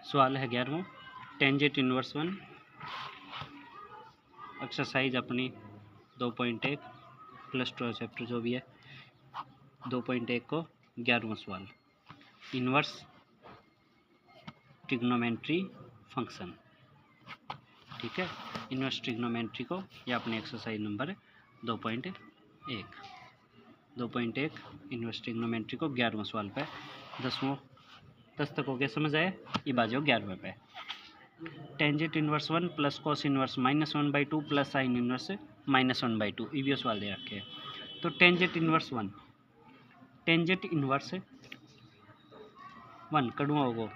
सवाल है 11वां, tangent inverse 1 exercise अपनी 2.1 प्लस 2 चैप्टर जो भी है 2.1 को 11वां सवाल, इनवर्स ट्रिग्नोमेट्री फंक्शन। ठीक है, इनवर्स ट्रिग्नोमेट्री को यह अपनी एक्सरसाइज नंबर 2.1 इनवर्स ट्रिग्नोमेट्री को 11वां सवाल पे 10 तक हो गया, समझ आया। ये बाजो 11वें पे tangent inverse 1 plus cos inverse -1/2 plus sine inverse -1/2 ये सवाल दे रखे हैं। तो टेंजेंट इनवर्स 1 कड़ुआ होगा,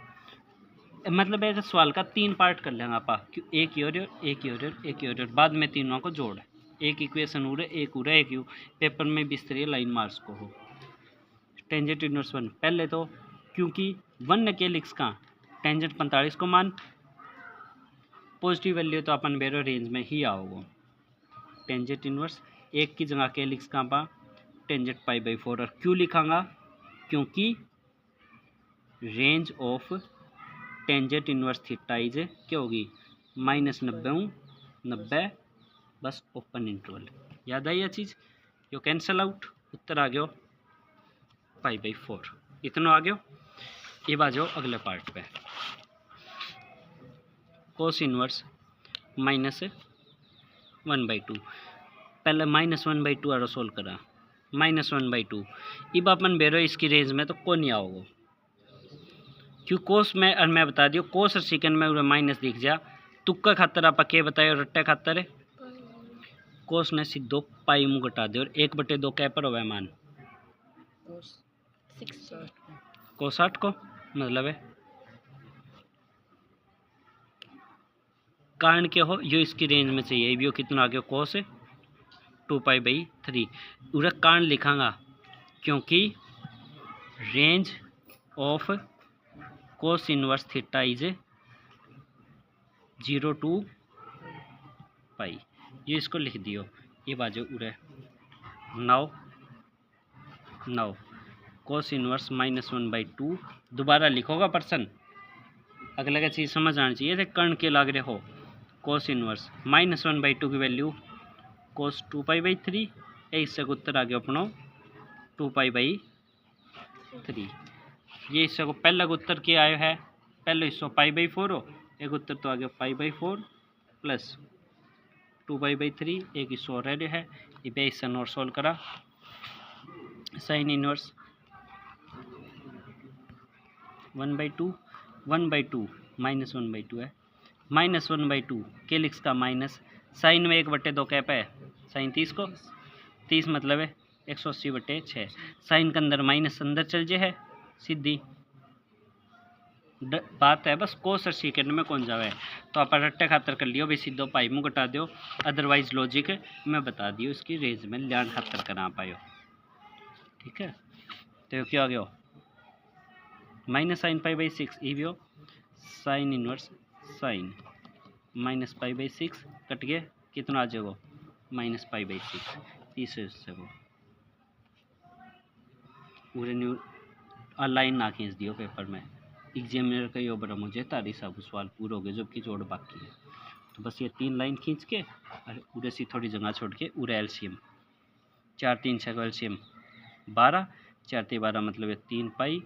मतलब एक सवाल का 3 पार्ट कर लेंगे आप, एक और बाद में तीनों को जोड़, एक इक्वेशन उरे एक उरे एक यू पेपर में भी इस तरह लाइन मार्क्स को हो। टेंजेंट इनवर्स 1 पहले तो क्योंकि 1 के लिक्स का टेंजेंट 45 को मान पॉजिटिव वैल्यू तो अपन बेरो रेंज में ही आओगे। टेंजेंट इनवर्स 1 की जगह के लिक्स का पा टेंजेंट π/4 और क्यों लिखांगा, क्योंकि range of tangent inverse theta is क्या होगी -90 बस ओपन इंटरवल। याद आई यह चीज़, यो कैंसल आउट, उत्तर आ गयो π/4। इतना आ गयो। ये बाजो अगले पार्ट पे कोस इनवर्स -1/2 पहले -1/2 आरो सोल्व करा -1/2। अब अपन बेरो इसकी रेंज में तो को नहीं आओगे, क्यों कोस में और मैं बता दियो कोस और सेकंड में उरे माइनस दिख जा, तुक्का खातर आप के बताए रट्टे खातर है कोस ने सीधो पाई मुँह घटा दे और 1/2 कै पर होवे मान कोस 60 को, मतलब है कारण क्या हो यो इसकी रेंज में चाहिए। यो कितना आ गया कोस 2π/3 उरे कारण लिखांगा क्योंकि range of cos inverse theta is 0 to π, ये इसको लिख दियो। ये बाजू उरे 9 कोस इनवर्स -1/2 दोबारा लिखोगा पर्सन, अगला का चीज़ समझ आनी चाहिए थे कर्ण के लाग रहे हो। कोस इनवर्स -1/2 की वैल्यू कोस 2π/3 इससे उत्तर आ गया अपना 2π/3। ये इससे को पहला उत्तर क्या आया है, पहले हिस्सों π/4 हो, एक उत्तर तो आ गया π/4 प्लस 2π/3 एक हिस्सों और रह है। ये बेस और सोल्व करा साइन इनवर्स 1/2 -1/2 है -1/2 के लिक्स का माइनस साइन में 1/2 कैप है साइन 30 को 30 मतलब है 180/6 साइन के अंदर माइनस अंदर चल जे है सीधी बात है, बस कोस और सेकंड में कौन जावे तो आप रट्टे खातर कर लियो भाई सीधो पाई मुँह घटा दो, अदरवाइज लॉजिक मैं बता दियो इसकी रेंज में ल्यान खातर करा पायो। ठीक है, तो क्या आ गया -sin π/6 इवियो साइन इनवर्स साइन -π/6 कट गए कितना आ जाएगा -π/6 तीसरे से वो पूरे न्यू लाइन ना खींच दियो पेपर में, एग्जामिनर का यो बड़ा मुझे तारी साहब सवाल पूरा हो गए जबकि जोड़ बाकी है। तो बस ये 3 लाइन खींच के और उरे सी थोड़ी जगह छोड़ के उरे एलसीएम 4 3 6 का एलसीएम 12 4 3 12 मतलब 3π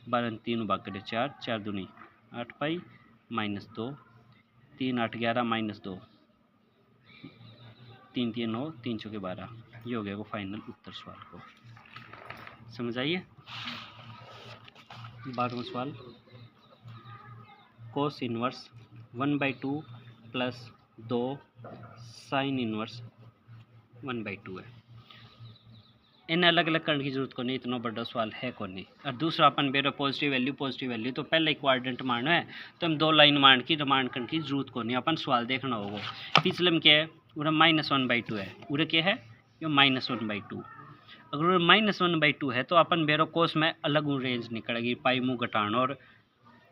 12 3 बाकी 4 4 दूनी 8π -2 3 8 11 -2 3 3 9 3 चौके 12 ये हो गया वो फाइनल उत्तर सवाल को। समझ आइए। 12वां सवाल cos inverse 1/2 plus 2 sine inverse 1/2 है। इन अलग अलग करने की जरूरत को नहीं, इतना बड़ा सवाल है को नहीं। और दूसरा अपन बेरो पॉजिटिव वैल्यू तो पहले क्वाड्रेंट मारना है तो हम 2 लाइन मान की रिमांड करने की जरूरत को नहीं, अपन सवाल देखना होगा। पिछले में क्या है उरा -1/2 है, उरे क्या है ये -1/2। अगर -1/2 है तो अपन बेरो कोस में अलग रेंज निकलेगी पाई मुँह घटाना और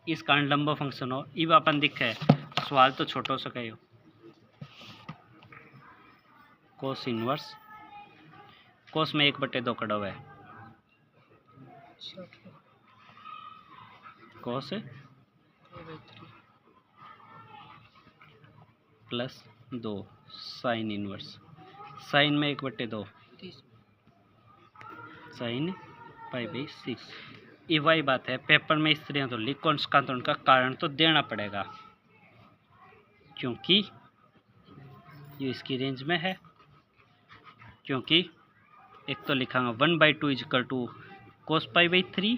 इस कारण लंबा फंक्शन हो। इब अपन दिखा है सवाल तो छोटो सा कहो कोस इनवर्स कोस में 1/2 कड़ा हुआ है कोस प्लस 2 साइन इनवर्स, साइन में 1/2 साइन π/6। ये वही बात है, पेपर में इस तरह तो लिख उसका तो उनका कारण तो देना पड़ेगा, क्योंकि ये इसकी रेंज में है। क्योंकि एक तो लिखांगा 1/2 is equal to cos π/3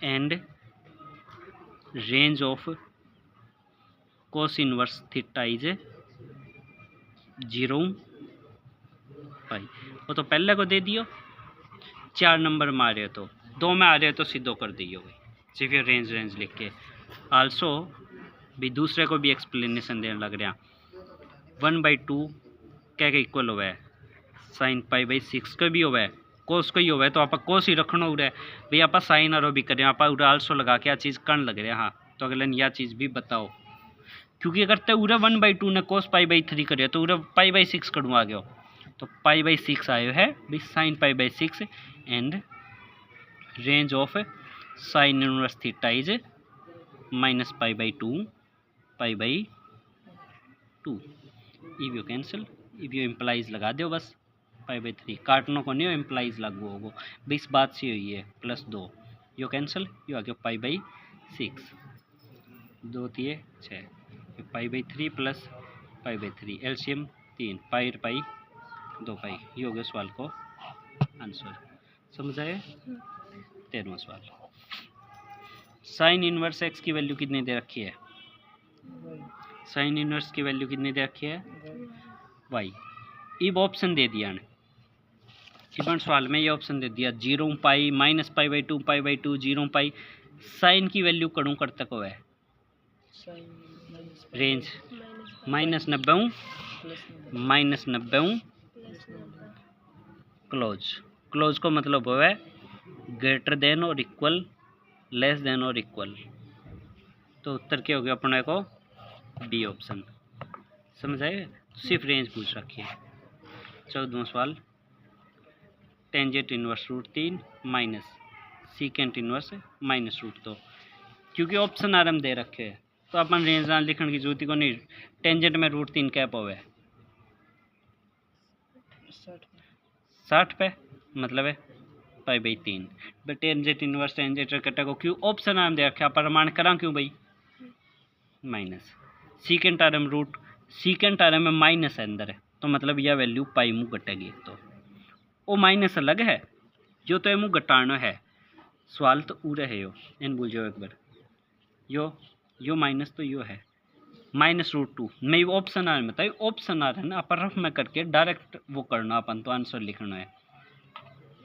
and range of cos inverse theta is 0 pi. वो तो पहले को दे दियो, 4 नंबर में आ रहे हो तो 2 में आ रहे हो तो सीधो कर दियो भाई, सिर्फ ये रेंज लिख के। आल्सो भी दूसरे को भी एक्सप्लेनेशन देने लग रहा, 1/2 क्या इक्वल हुआ है साइन π/6 का भी हुआ है, कोस का ही हुआ है, तो आप कोस ही रखना हो रहा है भाई, आप साइन और भी करें, आप आल्सो लगा के आ चीज़ करने लग रहे हैं। हाँ तो अगले यह चीज़ भी बताओ, क्योंकि अगर तो उरा 1/2 ने कोस π/3 करे तो उरा π/6 करूँ आ गया, तो π/6 आयो है भाई sine π/6 and range of sine inverse theta is -π/2 π/2। If you cancel, if you implies लगा दो बस, π/3 काटने को नहीं हो, इम्प्लाइज लागू होगो भाई, इस बात से हुई है +2 यो कैंसिल, यो आ गया π/6 2 3 6 π/3 प्लस π/3 एलसीएम 3 पाई 2 पाई, ये हो गया सवाल को आंसर। समझ आए? 13वां सवाल, साइन इनवर्स एक्स की वैल्यू कितनी दे रखी है? साइन इनवर्स की वैल्यू कितनी दे रखी है? वाई। इब ऑप्शन दे दिया ने, इबन सवाल में ये ऑप्शन दे दिया 0 पाई -π/2 π/2 0 पाई। साइन की वैल्यू करूँ कर तक है रेंज -90 -90 क्लोज को मतलब हुआ है ग्रेटर देन और इक्वल, लेस देन और इक्वल, तो उत्तर क्या हो गया अपने को बी ऑप्शन। समझ आए? सिर्फ रेंज पूछ रखी है। 14वां सवाल, tangent inverse √3 minus secant inverse -√2, क्योंकि ऑप्शन आरम दे रखे हैं तो अपन रेंज ना लिखने की जरूरत को नहीं। टेंजेंट में √3 क्या पावे 60 पे, मतलब है π/3। बट टेंजेंट इनवर्स टेंजेंट कटा को क्यों ऑप्शन आरम दे रखे, प्रमाण करा क्यों भाई माइनस। सीकेंट आरम में माइनस है अंदर है, तो मतलब यह वैल्यू पाई मुँह घटेगी। एक तो वो माइनस अलग है, जो तो मुँह घटाना है सवाल तो पूरा है यो, इन भूल जाओ एक बार, यो माइनस तो यो है -√2 मैं ऑप्शन आ रहा बताइए, ऑप्शन आ रहा है ना, अपन रफ में करके डायरेक्ट वो करना, अपन तो आंसर लिखना है।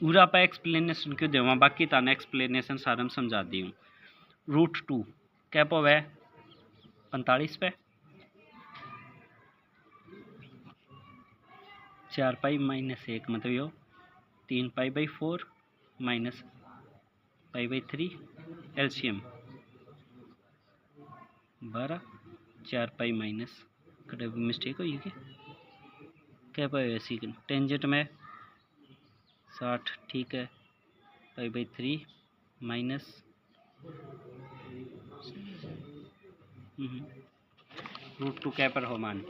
पूरा आप एक्सप्लेनेशन क्यों देवा, बाकी ताना एक्सप्लेनेशन सारा समझा दी हूँ। √2 क्या पो है 45 पे, 4 पाई -1 मतलब यो 3 π/4 माइनस π/3 एलसीएम 12 4 पाई माइनस कटे मिस्टेक हुई है क्या पाई है सीकेंड टेंजेंट में 60 ठीक है π/3 माइनस √2 क्या पर हो मान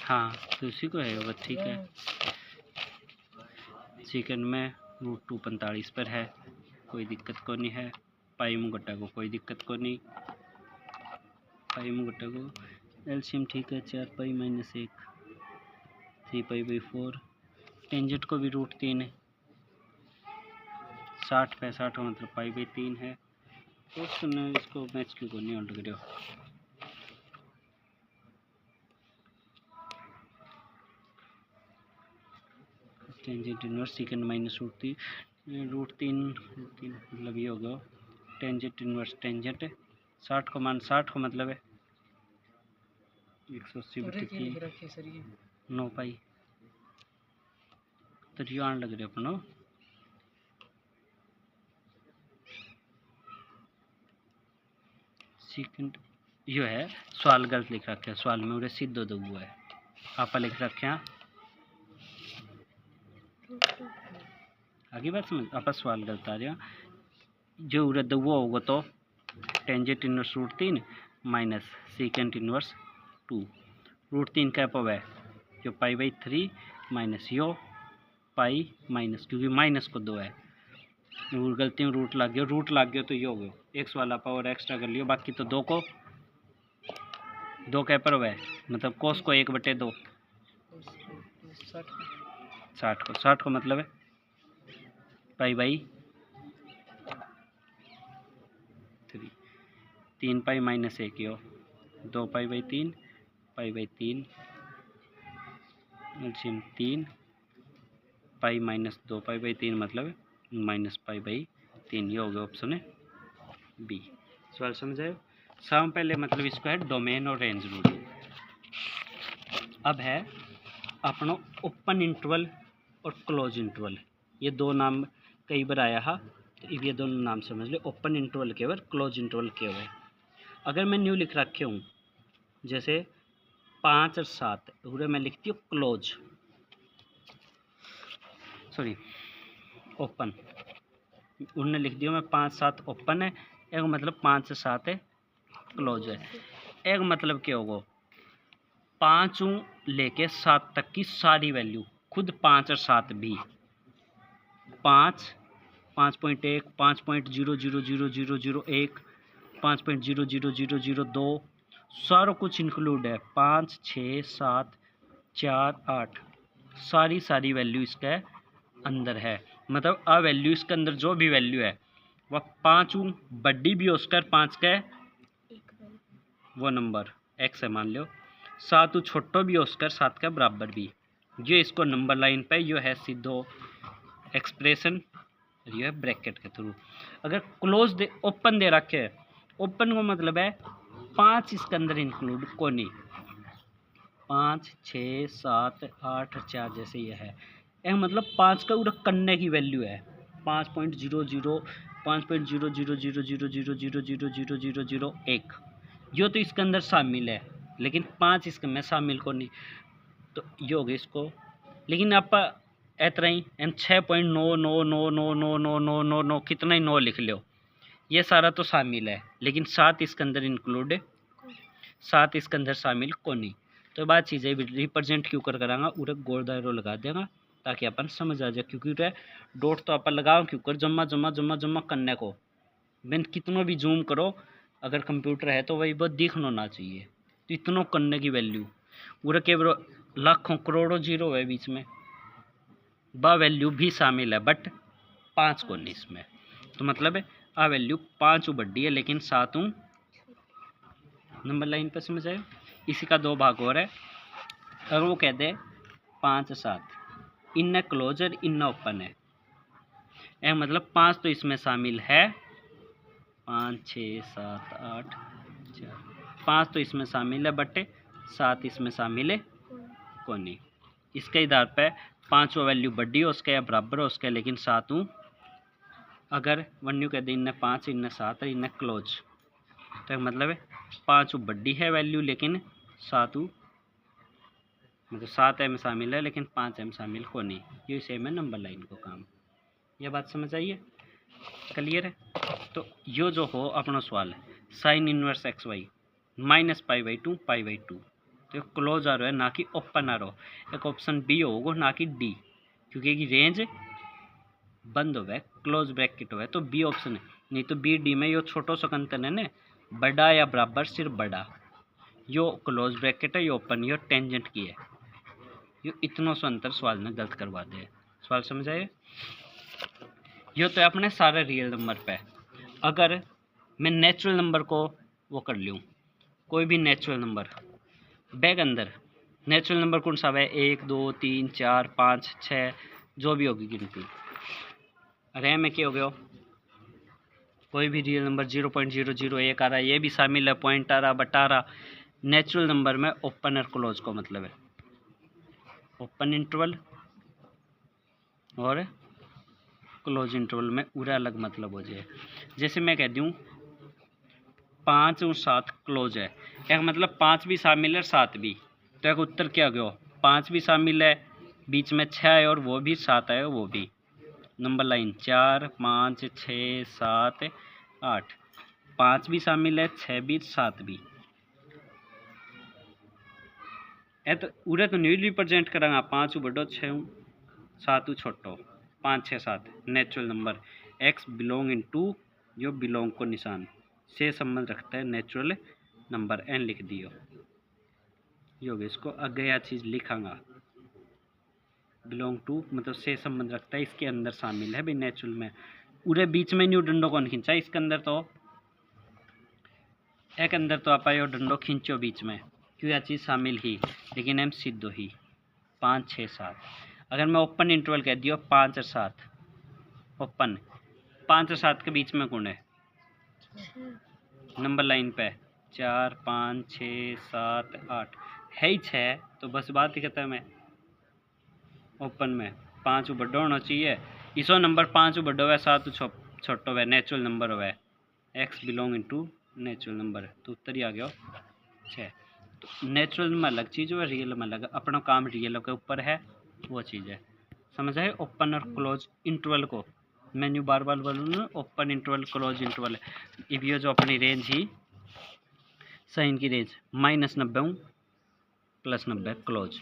हाँ तो उसी को है बस ठीक है। सेकंड में √2 45 पर है, कोई दिक्कत को नहीं है। पाई मुगट्टा को कोई दिक्कत को नहीं, पाई मुगट्टा को एलसीएम ठीक है 4 पाई -1 3 π/4 टेंजेंट को भी √3 है 60 पे 60 मतलब π/3 है। तो इसको मैच क्यों को नहीं ऑल्ट करो टेंजेंट इनवर्स सेकंड -√3 मतलब ये होगा टेंजेंट इनवर्स टेंजेंट 60 को मान 60 को मतलब है 180/3 9 पाई तो यो आने लग रहे अपनो सेकंड यो है। सवाल गलत लिख रखे, सवाल में उरे सीधो दो हुआ है, आप लिख रखे हैं आगे बात समझ, आप सवाल गलत आ रहा जो उरे दो होगा तो tangent inverse √3 minus secant inverse 2। √3 क्या पवे जो π/3 माइनस यो पाई माइनस, क्योंकि माइनस को 2 है, गलती में रूट लग गया तो ये हो गया। एक्स वाला पावर एक्स्ट्रा कर लियो, बाकी तो 2 को 2 क्या पर है, मतलब कोस को 1/2 60 को मतलब है π/3 3 पाई माइनस 1 यो 2 π/3 π/3 एलसीएम 3 पाई माइनस 2 π/3 मतलब माइनस π/3। ये हो गया ऑप्शन है बी। सवाल समझ आए? सब पहले मतलब इसको है डोमेन और रेंज रूल। अब है अपना ओपन इंटरवल और क्लोज इंटरवल, ये दो नाम कई बार आया है, तो ये दोनों नाम समझ ले। ओपन इंटरवल के बार क्लोज इंटरवल के हुए, अगर मैं न्यू लिख रखे हूँ जैसे 5 और 7 पूरे मैं लिखती हूँ क्लोज, सॉरी ओपन, उनने लिख दिया मैं 5-7 ओपन है, एक मतलब 5 से 7 है क्लोज है। एक मतलब क्या होगा 5 लेके 7 तक की सारी वैल्यू, खुद 5 और 7 भी 5, 5.1, 5.0000001, 5.0000002 सारा कुछ इंक्लूड है। 5, 6, 7, 4, 8 सारी वैल्यू इसके अंदर है। मतलब आ वैल्यू इसके अंदर जो भी वैल्यू है वह 5 बड़ी भी उसका 5 का वो नंबर x है मान लो, 7 छोटो भी उसका 7 का बराबर भी। ये इसको नंबर लाइन पे यो है सीधो एक्सप्रेशन, ये है ब्रैकेट के थ्रू। अगर क्लोज दे ओपन दे रखे है, ओपन को मतलब है 5 इसके अंदर इंक्लूड को नहीं, 5, 6, 7, 8, 4 जैसे ये है, एक मतलब 5 का पूरा करने की वैल्यू है 5.00, 5.00000000001, जो तो इसके अंदर शामिल है, लेकिन 5 इसके में शामिल को नहीं, तो ये हो गया इसको। लेकिन आप इतना ही 6.9999999 कितना ही 9 लिख लो, ये सारा तो शामिल है, लेकिन 7 इसके अंदर इंक्लूड है, 7 इसके अंदर शामिल को नहीं। तो बात चीज़ें रिप्रेजेंट क्यों कर करांगा, उरे गोल दायरो लगा देगा ताकि अपन समझ आ जाए, क्योंकि उरे डॉट तो अपन लगाओ क्यों कर जमा जमा जमा जमा करने को, मैंने कितनों भी जूम करो अगर कंप्यूटर है तो वही बहुत दिखना ना चाहिए, तो इतनों करने की वैल्यू उरे के लाखों करोड़ों जीरो है बीच में, बा वैल्यू भी शामिल है बट 5 को नहीं इसमें, तो मतलब है आ वैल्यू 5 बड़ी है लेकिन 7 नंबर लाइन पर समझ आए। इसी का 2 भाग और है, अगर वो कहते हैं 5 7 इन क्लोजर इन ओपन है, मतलब 5 तो इसमें शामिल है, 5, 6, 7, 8, 4 5 तो इसमें शामिल है बट 7 इसमें शामिल है को नहीं। इसके आधार पे 5 वैल्यू बड़ी हो उसके या बराबर हो उसके, लेकिन 7 अगर वन्यू कहते इन्हें 5 इन्हें 7 और इन्हें क्लोज, तो मतलब है 5 बड़ी है वैल्यू लेकिन 7 मतलब 7 में शामिल है लेकिन 5 में शामिल को नहीं, ये सेम है नंबर लाइन को काम। यह बात समझ आइए, क्लियर है? तो यो जो हो अपना सवाल है sine inverse x y minus π/2 π/2, तो क्लोज आ रहा है ना कि ओपन आ रहा हो, एक ऑप्शन बी होगा ना कि डी, क्योंकि रेंज बंद हो गया क्लोज ब्रैकेट हो गया, तो बी ऑप्शन है, नहीं तो बी डी में यो छोटो सा अंतर है ना, बड़ा या बराबर सिर्फ बड़ा, यो क्लोज ब्रैकेट है, यो ओपन, यो टेंजेंट की है, यो इतना सा अंतर सवाल में गलत करवा दे। सवाल समझ आए? यो तो अपने सारे रियल नंबर पे, अगर मैं नेचुरल नंबर को वो कर लूँ, कोई भी नेचुरल नंबर बैग अंदर नेचुरल नंबर कौन सा है 1 2 3 4 5 6 जो भी होगी गिनती, अरे में क्या हो गया कोई भी रियल नंबर 0.001 आ रहा है, ये भी शामिल है, पॉइंट आ रहा बटा रहा। नेचुरल नंबर में ओपन और क्लोज को मतलब है ओपन इंटरवल और क्लोज इंटरवल में पूरा अलग मतलब हो जाए। जैसे मैं कह दूँ 5 और 7 क्लोज है, एक मतलब 5 भी शामिल है 7 भी, तो एक उत्तर क्या गया 5 भी शामिल है, बीच में 6 है और वो भी 7 है वो भी, नंबर लाइन 4 5 6 7 8 5 भी शामिल है, 6 भी, 7 भी। ए तो उरे तो न्यू रिप्रेजेंट करांगा 5 बड़ो 6 7 छोटो 5 6 7 natural number x belong in to यो बिलोंग को निशान से संबंध रखता है नेचुरल नंबर n लिख दियो। यो इसको आगे यह चीज़ लिखांगा बिलोंग टू मतलब से संबंध रखता है, इसके अंदर शामिल है भाई नेचुरल में। उरे बीच में न्यू डंडो कौन खींचा इसके अंदर, तो एक अंदर तो आप यो डंडो खींचो बीच में, क्यों यह चीज़ शामिल ही, लेकिन हम सीधो ही 5 6 7। अगर मैं ओपन इंटरवल कह दियो 5 और 7 ओपन, 5 और 7 के बीच में कौन है नंबर लाइन पे 4 5 6 7 8 है ही 6, तो बस बात ही खत्म है। ओपन में 5 बड़ो होना चाहिए, इसो नंबर 5 बड़ो है 7 छोटो है नेचुरल नंबर है, x belong into natural number, तो उत्तर ही आ गया 6। तो नेचुरल में अलग चीज़ है, रियल में अलग, अपना काम रियल के ऊपर है वो चीज़ है, समझ आए। ओपन और क्लोज इंटरवल को मैंने बार बार बोलूँ ना, ओपन इंटरवल क्लोज इंटरवल है, ये जो अपनी रेंज ही साइन की रेंज -90 +90 क्लोज,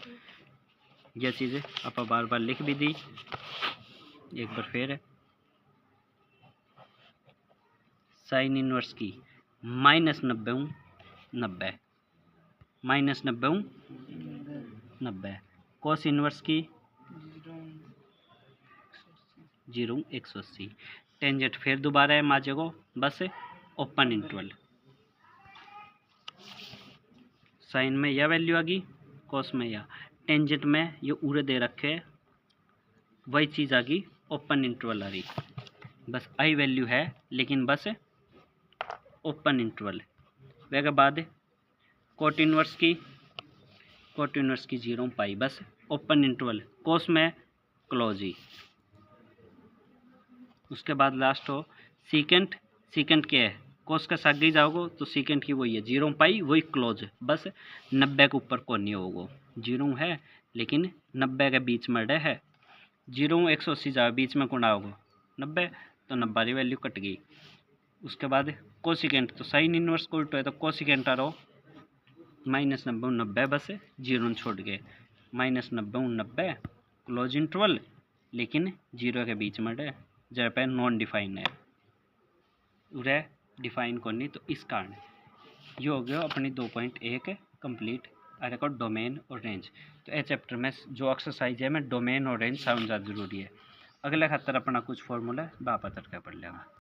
यह चीज़ें आप बार बार लिख भी दी, एक बार फिर है साइन इनवर्स की -90 90 -90 90, कोस इनवर्स की 0 180, टेंजेंट फिर दोबारा है माजे को बस ओपन इंटरवल, साइन में यह वैल्यू आ गई, कोस में यह, टेंजेंट में ये उरे दे रखे है, वही चीज़ आ गई ओपन इंटरवल आ रही, बस आई वैल्यू है लेकिन बस ओपन इंटरवल। वह बाद कोट इनवर्स की 0 पाई बस ओपन इंटरवल, कोस में क्लोज ही। उसके बाद लास्ट हो सीकेंट, सीकेंट क्या है, कोस का साग ही जाओगे तो सीकेंट की वही है 0 पाई वही क्लोज, बस 90 के ऊपर कौन नहीं होगा, 0 है लेकिन 90 के बीच में डे है, 0 180 जाओ बीच में कौन आओगे 90, तो 90 की वैल्यू कट गई। उसके बाद कोसिकेंट, तो साइन इनवर्स को उल्टो है तो कोसिकेंट आ रहा -90 90 बस 0 छोड़ के -90 90 क्लोज इंटरवल, लेकिन 0 के बीच में डे जहाँ पे नॉन डिफाइन है उरे डिफाइन को नहीं, तो इस कारण ये हो गया अपनी 2.1 कंप्लीट अरे को डोमेन और रेंज। तो ए चैप्टर में जो एक्सरसाइज है मैं डोमेन और रेंज समझना जरूरी है। अगले खातर अपना कुछ फॉर्मूला बापतर का पढ़ लेगा।